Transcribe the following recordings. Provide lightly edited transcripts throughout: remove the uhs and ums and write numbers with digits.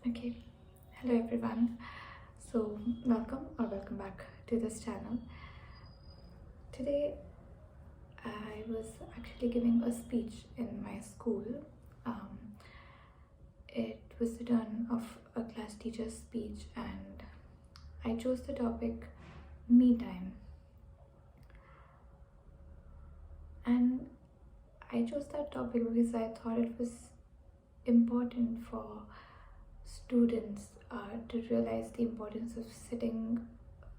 Okay, hello everyone. So, welcome back to this channel. Today, I was actually giving a speech in my school. Um, it was the turn of a class teacher's speech, and I chose the topic me time. And I chose that topic because I thought it was important for students to realize the importance of sitting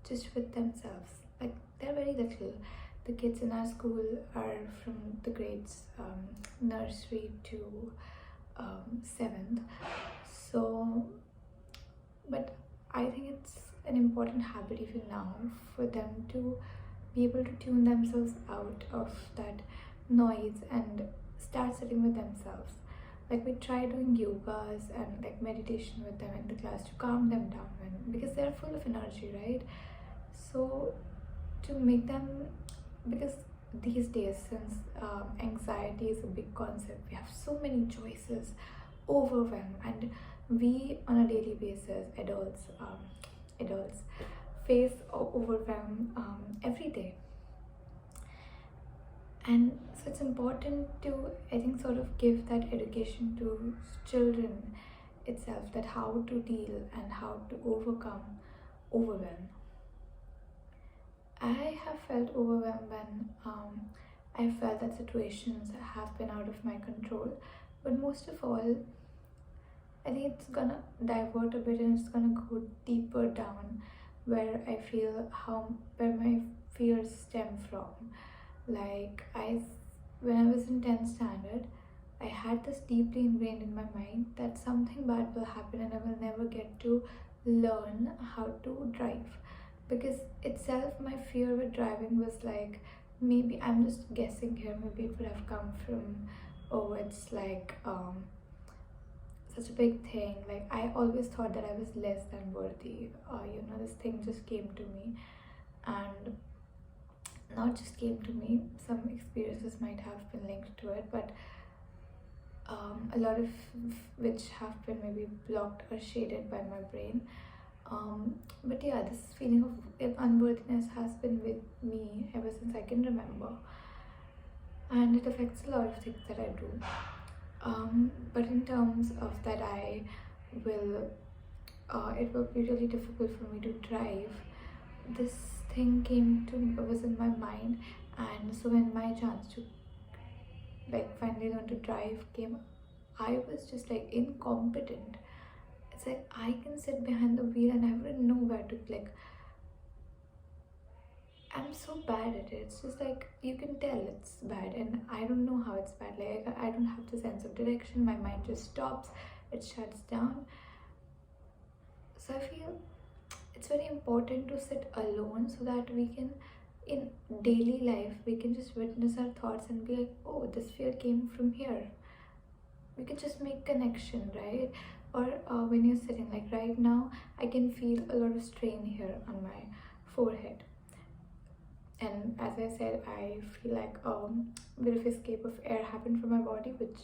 just with themselves. Like, they're very little. The kids in our school are from the grades nursery to 7th. So, but I think it's an important habit even now for them to be able to tune themselves out of that noise and start sitting with themselves. Like, we try doing yogas and like meditation with them in the class to calm them down because they're full of energy, right? So to make them, because these days, since anxiety is a big concept, we have so many choices, overwhelm, and we on a daily basis, adults face overwhelm every day. And so it's important to, I think, sort of give that education to children itself, that how to deal and how to overcome overwhelm. I have felt overwhelmed when I felt that situations have been out of my control. But most of all, I think it's gonna divert a bit and it's gonna go deeper down where I feel where my fears stem from. Like, when I was in 10th standard, I had this deeply ingrained in my mind that something bad will happen and I will never get to learn how to drive. Because itself, my fear with driving was like, maybe I'm just guessing here, maybe it would have come from, oh, it's like such a big thing. Like, I always thought that I was less than worthy. This thing just came to me, and not just came to me, some experiences might have been linked to it, but a lot of which have been maybe blocked or shaded by my brain. But yeah, this feeling of unworthiness has been with me ever since I can remember, and it affects a lot of things that I do. But in terms of that, will it will be really difficult for me to drive. This thing was in my mind, and so when my chance to like finally learn to drive came, I was just like incompetent. It's like I can sit behind the wheel and I wouldn't know where to click. I'm so bad at it. It's just like you can tell it's bad, and I don't know how it's bad. Like, I don't have the sense of direction. My mind just stops. It shuts down. So I feel it's very important to sit alone so that we can, in daily life, we can just witness our thoughts and be like, oh, this fear came from here. We can just make connection, right? Or when you're sitting, like right now, I can feel a lot of strain here on my forehead, and as I said, I feel like a bit of escape of air happened from my body, which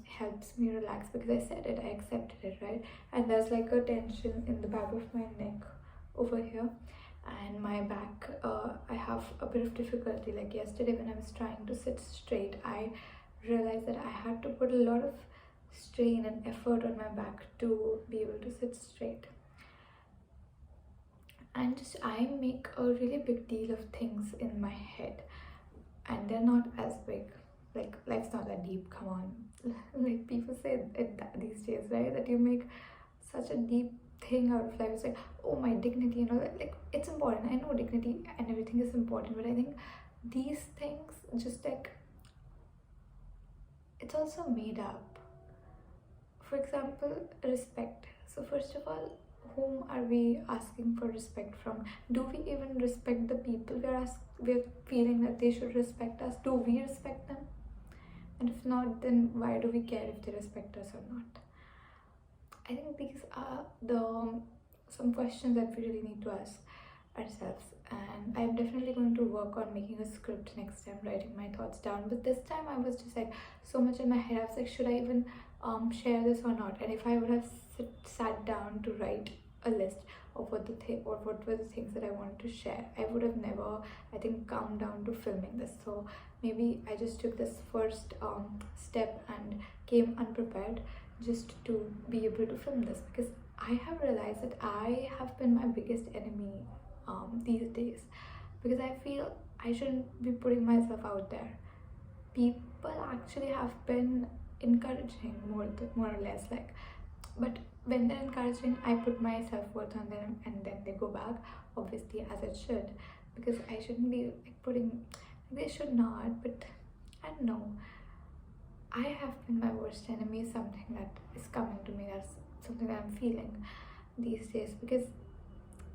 helps me relax, because I said it, I accepted it, right? And there's like a tension in the back of my neck over here, and my back, I have a bit of difficulty. Like yesterday when I was trying to sit straight, I realized that I had to put a lot of strain and effort on my back to be able to sit straight. And just, I make a really big deal of things in my head, and they're not as big. Like, life's not that deep, come on. Like, people say it these days, right, that you make such a deep thing out of life. It's like, oh, my dignity and all that. Like, it's important, I know dignity and everything is important, but I think these things just like, it's also made up. For example, respect. So first of all, whom are we asking for respect from? Do we even respect the people we're feeling that they should respect us? Do we respect them? And if not, then why do we care if they respect us or not? I think these are some questions that we really need to ask ourselves, and I'm definitely going to work on making a script next time, writing my thoughts down. But this time I was just like so much in my head. I was like, should I even share this or not? And if I would have sat down to write a list of what were the things that I wanted to share, I would have never, I think, come down to filming this. So maybe I just took this first step and came unprepared just to be able to film this, because I have realized that I have been my biggest enemy these days, because I feel I shouldn't be putting myself out there. People actually have been encouraging more or less, like, but when they're encouraging, I put my self-worth on them and then they go back, obviously, as it should, because I shouldn't be like putting, they should not, but I don't know, I have been my worst enemy, something that is coming to me, that's something that I'm feeling these days, because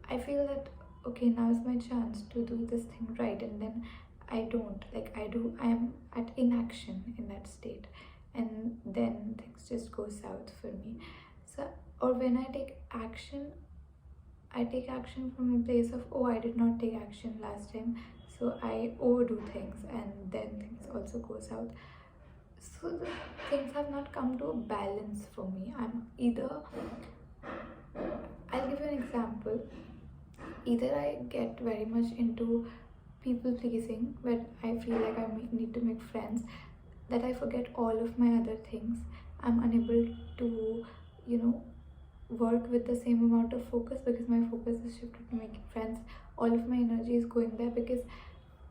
I feel that okay, now is my chance to do this thing right, and then I don't, like, I am at inaction in that state, and then things just go south for me. So, or when I take action from a place of, oh, I did not take action last time, so I overdo things, and then things also go south. So the things have not come to a balance for me. I'm either, I'll give you an example, either I get very much into people pleasing, where I feel like need to make friends, that I forget all of my other things. I'm unable to, you know, work with the same amount of focus, because my focus is shifted to making friends. All of my energy is going there, because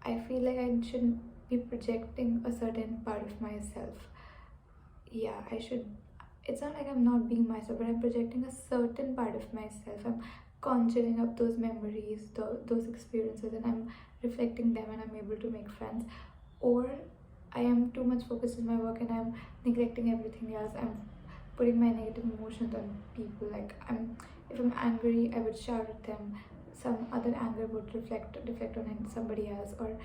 I feel like I shouldn't be projecting a certain part of myself. Yeah, I should. It's not like I'm not being myself, but I'm projecting a certain part of myself. I'm conjuring up those memories, those experiences, and I'm reflecting them, and I'm able to make friends. Or I am too much focused on my work and I'm neglecting everything else. I'm putting my negative emotions on people. Like, if I'm angry, I would shout at them. Some other anger would reflect on somebody else. Or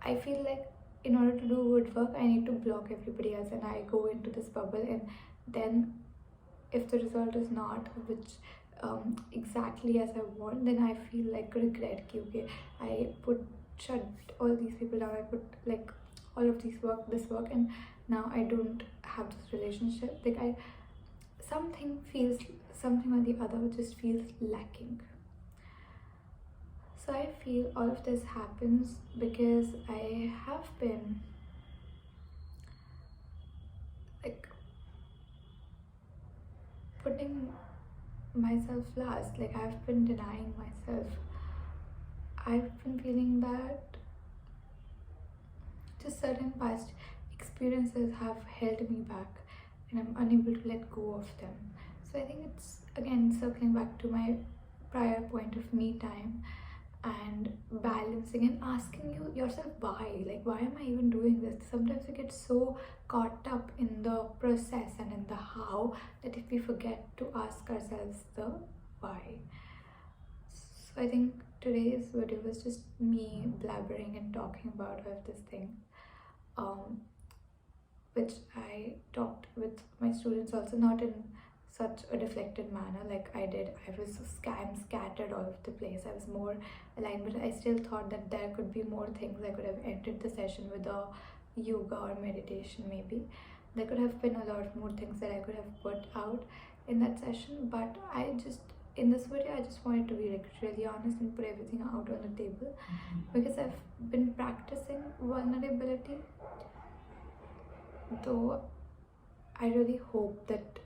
I feel like in order to do good work, I need to block everybody else, and I go into this bubble. And then, if the result is not which exactly as I want, then I feel like regret. Okay, I put shut all these people down. I put like all of this work, and now I don't have this relationship. Like, something or the other just feels lacking. So I feel all of this happens because I have been like putting myself last. Like, I've been denying myself. I've been feeling that just certain past experiences have held me back, and I'm unable to let go of them. So I think it's again circling back to my prior point of me time and balancing and asking yourself why. Like, why am I even doing this? Sometimes we get so caught up in the process and in the how that if we forget to ask ourselves the why. So I think today's video was just me blabbering and talking about all of this thing, which I talked with my students also, not in such a deflected manner like I did. I was scattered all over the place. I was more aligned, but I still thought that there could be more things. I could have ended the session with a yoga or meditation, maybe. There could have been a lot more things that I could have put out in that session, but in this video, I just wanted to be like really honest and put everything out on the table, because I've been practicing vulnerability. Though I really hope that